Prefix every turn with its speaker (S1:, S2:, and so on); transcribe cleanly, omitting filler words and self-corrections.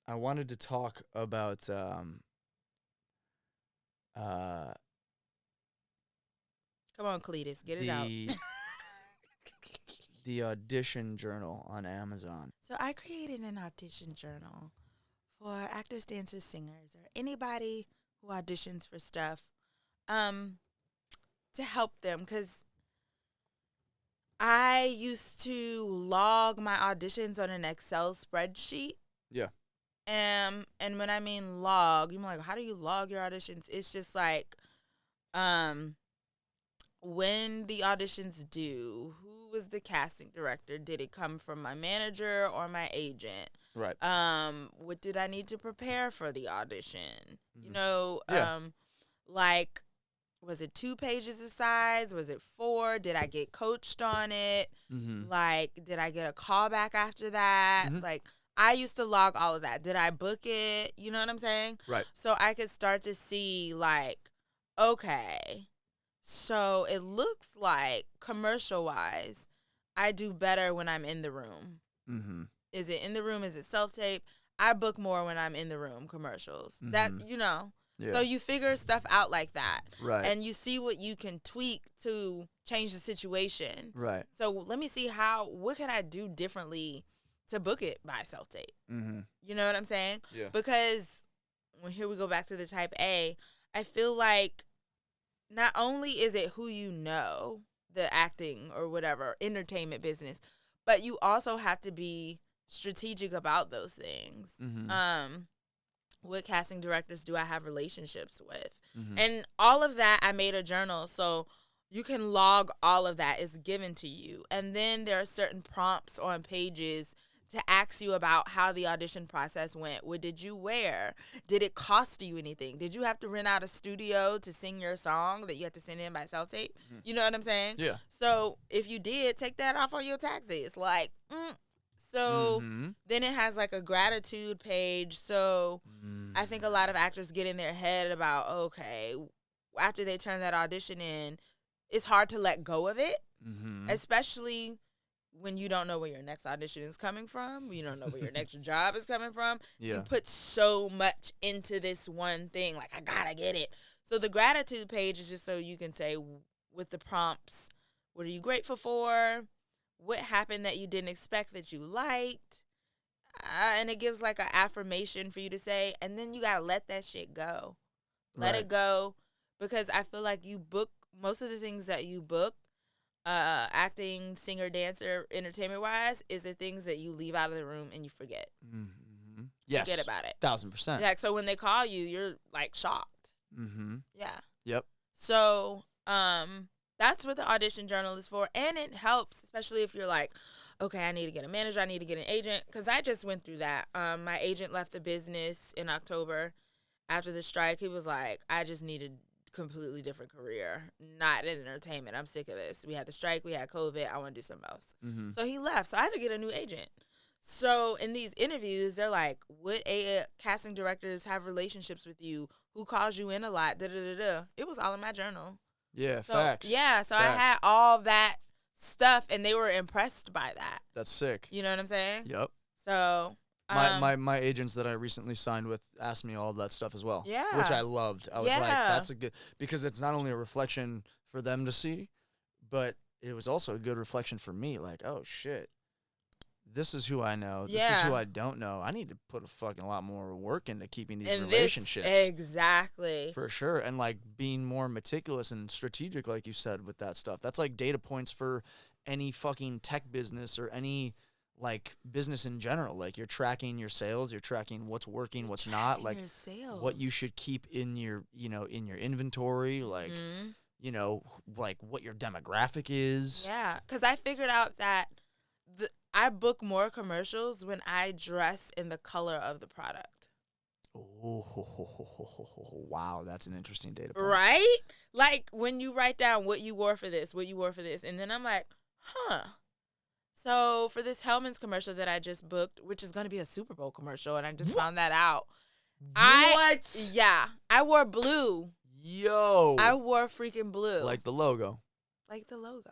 S1: I wanted to talk about
S2: Come on, Cletus, get it out.
S1: the the audition journal on Amazon.
S2: So I created an audition journal for actors, dancers, singers, or anybody who auditions for stuff, um, to help them. Because I used to log my auditions on an Excel spreadsheet.
S1: Yeah.
S2: And when I mean log, you're like, how do you log your auditions? It's just like, when the auditions due, who was the casting director? Did it come from my manager or my agent?
S1: Right.
S2: What did I need to prepare for the audition?
S1: Mhm. Yeah.
S2: Like, was it 2 pages of sides? Was it 4? Did I get coached on it?
S1: Mm-hmm.
S2: Like, did I get a call back after that?
S1: Mm-hmm.
S2: Like, I used to log all of that. Did I book it? You know what I'm saying?
S1: Right.
S2: So I could start to see, like, okay, so it looks like commercial-wise, I do better when I'm in the room.
S1: Mm-hmm.
S2: Is it in the room? Is it self-tape? I book more when I'm in the room, commercials.
S1: Mm-hmm.
S2: That,
S1: Yeah.
S2: So you figure stuff out like that.
S1: Right.
S2: And you see what you can tweak to change the situation.
S1: Right.
S2: So let me see what can I do differently to book it by self-tape?
S1: Mm-hmm.
S2: You know what I'm saying?
S1: Yeah.
S2: Because here we go back to the type A, I feel like not only is it who you know, the acting or whatever, entertainment business, but you also have to be strategic about those things.
S1: Mm-hmm.
S2: What casting directors do I have relationships with?
S1: Mm-hmm.
S2: And all of that, I made a journal. So you can log all of that. It's given to you. And then there are certain prompts on pages to ask you about how the audition process went. What did you wear? Did it cost you anything? Did you have to rent out a studio to sing your song that you had to send in by self-tape?
S1: Mm-hmm.
S2: You know what I'm saying?
S1: Yeah.
S2: So if you did, take that off on your taxes. Like, So
S1: Mm-hmm.
S2: then it has like a gratitude page. So I think a lot of actors get in their head about, okay, after they turn that audition in, it's hard to let go of it,
S1: Mm-hmm.
S2: especially when you don't know where your next audition is coming from. You don't know where your next job is coming from.
S1: Yeah.
S2: You put so much into this one thing. Like, I got to get it. So the gratitude page is just so you can say with the prompts, what are you grateful for? What happened that you didn't expect that you liked? And it gives like an affirmation for you to say, and then you got to let that shit go. Let
S1: Right.
S2: it go, because I feel like you book, most of the things that you book, acting, singer, dancer, entertainment-wise, is the things that you leave out of the room and you forget.
S1: Mm-hmm. Yes.
S2: Forget about it.
S1: 1,000%.
S2: Like, so when they call you, you're like shocked.
S1: Mm-hmm.
S2: Yeah.
S1: Yep.
S2: So, that's what the audition journal is for, and it helps, especially if you're like, okay, I need to get a manager, I need to get an agent, because I just went through that. My agent left the business in October after the strike. He was like, I just need a completely different career, not in entertainment. I'm sick of this. We had the strike, we had COVID, I want to do something else.
S1: Mm-hmm.
S2: So he left, so I had to get a new agent. So in these interviews, they're like, what casting directors have relationships with you? Who calls you in a lot? Da-da-da-da. It was all in my journal.
S1: Yeah,
S2: So,
S1: facts.
S2: yeah, so
S1: Facts.
S2: I had all that stuff, and they were impressed by that.
S1: That's sick.
S2: You know what I'm saying?
S1: Yep.
S2: So,
S1: My agents that I recently signed with asked me all of that stuff as well.
S2: Yeah.
S1: Which I loved. I was like,
S2: Yeah.
S1: that's a good, because it's not only a reflection for them to see, but it was also a good reflection for me. Like, oh shit, this is who I know. This is who
S2: Yeah.
S1: I don't know. I need to put a fucking lot more work into keeping these
S2: and
S1: relationships.
S2: exactly.
S1: For sure. And like being more meticulous and strategic, like you said, with that stuff. That's like data points for any fucking tech business or any like business in general. Like you're tracking your sales, you're tracking what's working, what's not, like
S2: your sales.
S1: what you should keep in your, in your inventory, like,
S2: Mhm.
S1: Like what your demographic is.
S2: Yeah, because I figured out that I book more commercials when I dress in the color of the product.
S1: Oh, wow, that's an interesting data point.
S2: Right? Like when you write down what you wore for this, and then I'm like, huh. So for this Hellman's commercial that I just booked, which is going to be a Super Bowl commercial, and I just found that out.
S1: What?
S2: I wore blue.
S1: Yo.
S2: I wore freaking blue.
S1: Like the logo.
S2: Like the logo.